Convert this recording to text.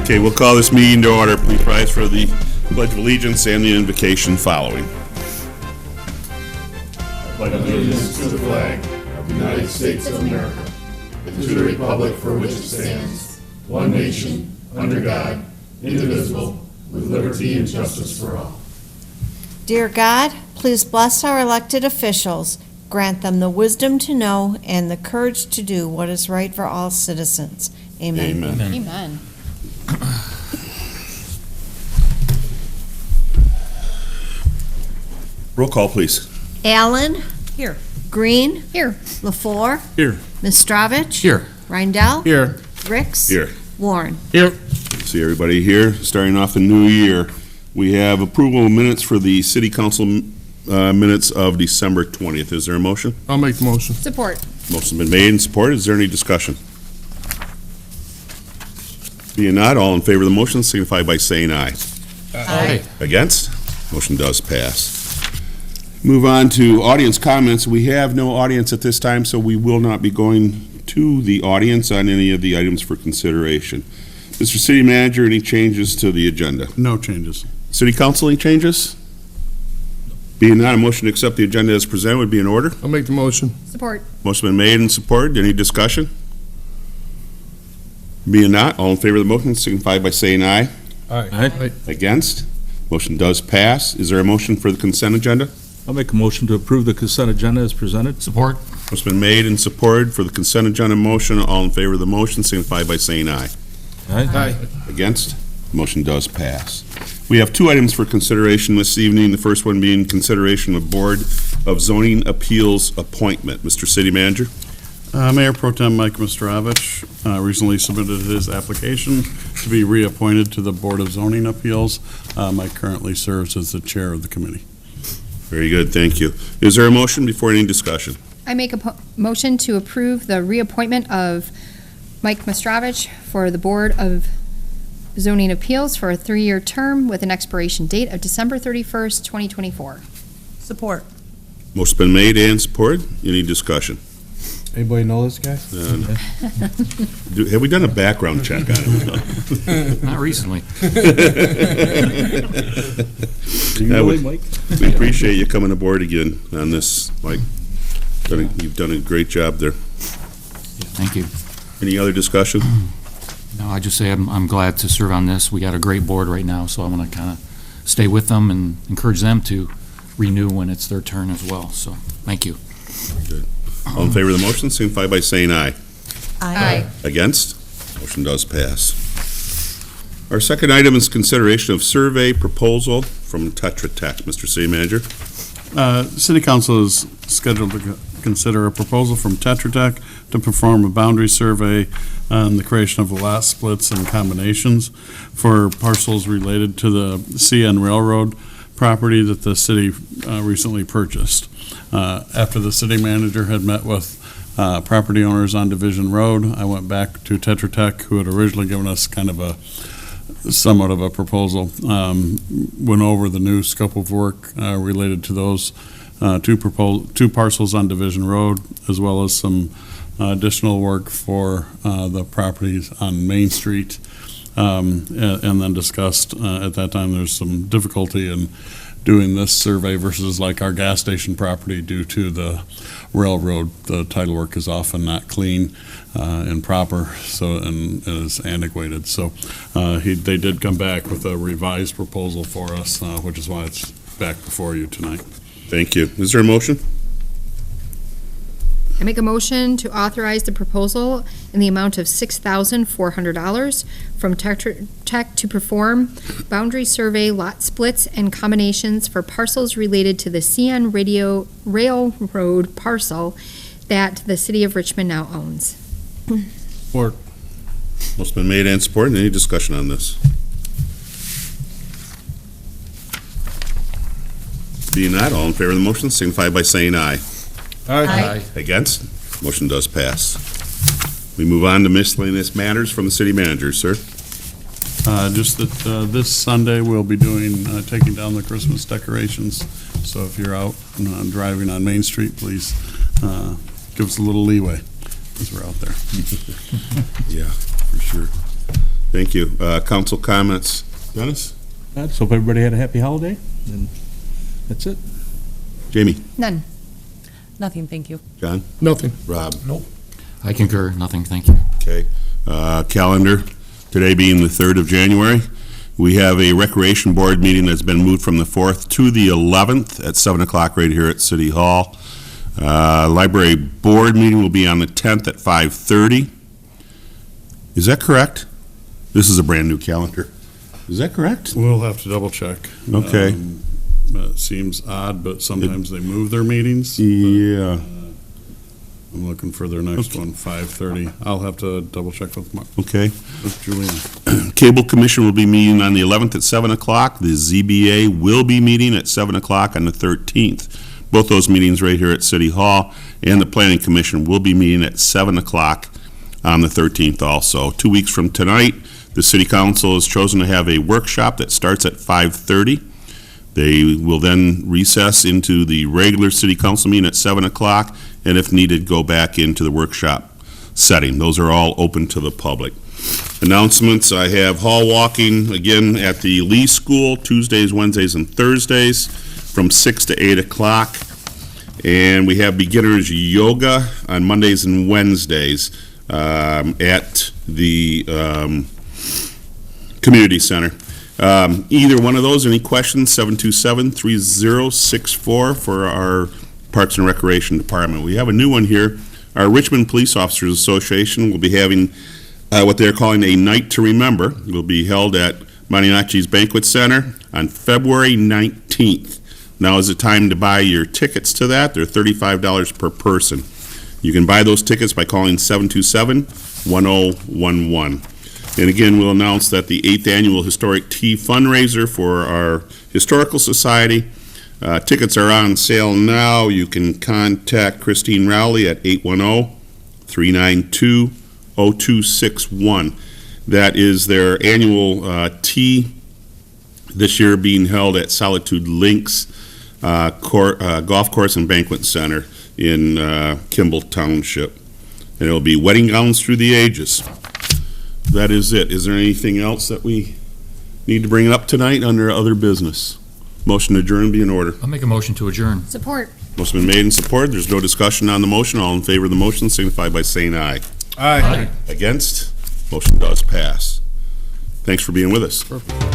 Okay, we'll call this meeting to order. Please rise for the Pledge of Allegiance and the invocation following. I pledge allegiance to the flag of the United States of America and to the republic for which it stands, one nation, under God, indivisible, with liberty and justice for all. Dear God, please bless our elected officials. Grant them the wisdom to know and the courage to do what is right for all citizens. Amen. Amen. Amen. Roll call, please. Allen. Here. Green. Here. LaFleur. Here. Mistravich. Here. Rindell. Here. Ricks. Here. Warren. Here. See everybody here. Starting off the new year, we have approval of minutes for the City Council minutes of December 20th. Is there a motion? I'll make the motion. Support. Motion's been made and supported. Is there any discussion? Being not, all in favor of the motion signify by saying aye. Aye. Against? Motion does pass. Move on to audience comments. We have no audience at this time, so we will not be going to the audience on any of the items for consideration. Mr. City Manager, any changes to the agenda? No changes. City Council, any changes? Being not, a motion to accept the agenda as presented would be in order. I'll make the motion. Support. Motion been made and supported. Any discussion? Being not, all in favor of the motion signify by saying aye. Aye. Against? Motion does pass. Is there a motion for the consent agenda? I'll make a motion to approve the consent agenda as presented. Support. Motion's been made and supported for the consent agenda motion. All in favor of the motion signify by saying aye. Aye. Against? Motion does pass. We have two items for consideration this evening. The first one being consideration of Board of Zoning Appeals appointment. Mr. City Manager? Mayor Pro Tem Mike Miscellaneous recently submitted his application to be reappointed to the Board of Zoning Appeals. Mike currently serves as the chair of the committee. Very good, thank you. Is there a motion before any discussion? I make a motion to approve the reappointment of Mike Mistravich for the Board of Zoning Appeals for a 3-year term with an expiration date of December 31st, 2024. Support. Motion's been made and supported. Any discussion? Anybody know this guy? Have we done a background check on him? Not recently. Do you know him, Mike? We appreciate you coming aboard again on this, Mike. You've done a great job there. Thank you. Any other discussion? No, I just say I'm glad to serve on this. We got a great board right now, so I want to kind of stay with them and encourage them to renew when it's their turn as well. So, thank you. Good. All in favor of the motion, signify by saying aye. Aye. Against? Motion does pass. Our second item is consideration of survey proposal from Tetra Tech. Mr. City Manager? City Council is scheduled to consider a proposal from Tetra Tech to perform a boundary survey on the creation of lot splits and combinations for parcels related to the CN Railroad property that the city recently purchased. After the city manager had met with property owners on Division Road, I went back to Tetra Tech, who had originally given us kind of somewhat of a proposal, went over the new scope of work related to those two parcels on Division Road, as well as some additional work for the properties on Main Street, and then discussed at that time there's some difficulty in doing this survey versus like our gas station property due to the railroad. The title work is often not clean and proper, and is antiquated. So they did come back with a revised proposal for us, which is why it's back before you tonight. Thank you. Is there a motion? I make a motion to authorize the proposal in the amount of $6,400 from Tetra Tech to perform boundary survey lot splits and combinations for parcels related to the CN Railroad parcel that the city of Richmond now owns. Support. Motion's been made and supported. Any discussion on this? Being not, all in favor of the motion signify by saying aye. Aye. Against? Motion does pass. We move on to miscellaneous matters from the city manager, sir. Just that this Sunday we'll be taking down the Christmas decorations. So if you're out driving on Main Street, please give us a little leeway as we're out there. Yeah, for sure. Thank you. Council comments. Dennis? Let's hope everybody had a happy holiday, and that's it. Jamie? None. Nothing, thank you. John? Nothing. Rob? I concur, nothing, thank you. Okay. Calendar, today being the 3rd of January. We have a Recreation Board meeting that's been moved from the 4th to the 11th at 7 o'clock right here at City Hall. Library Board meeting will be on the 10th at 5:30. Is that correct? This is a brand-new calendar. Is that correct? We'll have to double check. Okay. It seems odd, but sometimes they move their meetings. Yeah. I'm looking for their next one, 5:30. I'll have to double check with Okay. Juliana. Cable Commission will be meeting on the 11th at 7 o'clock. The ZBA will be meeting at 7 o'clock on the 13th. Both those meetings right here at City Hall. And the Planning Commission will be meeting at 7 o'clock on the 13th also. 2 weeks from tonight, the City Council has chosen to have a workshop that starts at 5:30. They will then recess into the regular City Council meeting at 7 o'clock, and if needed, go back into the workshop setting. Those are all open to the public. Announcements, I have hall walking again at the Lee School, Tuesdays, Wednesdays, and Thursdays from 6 to 8 o'clock. And we have beginners yoga on Mondays and Wednesdays at the community center. Either one of those, any questions, 727-3064 for our Parks and Recreation Department. We have a new one here. Our Richmond Police Officers Association will be having what they're calling a Night to Remember. It will be held at Mariachi's Banquet Center on February 19th. Now is the time to buy your tickets to that. They're $35 per person. You can buy those tickets by calling 727-1011. And again, we'll announce that the 8th Annual Historic Tea Fundraiser for our Historical Society. Tickets are on sale now. You can contact Christine Rowley at 810-392-0261. That is their annual tea, this year being held at Solitude Links Golf Course and Banquet Center in Kimball Township. And it'll be wedding gowns through the ages. That is it. Is there anything else that we need to bring up tonight under other business? Motion to adjourn be in order. I'll make a motion to adjourn. Support. Motion been made and supported. There's no discussion on the motion. All in favor of the motion signify by saying aye. Aye. Against? Motion does pass. Thanks for being with us. Perfect.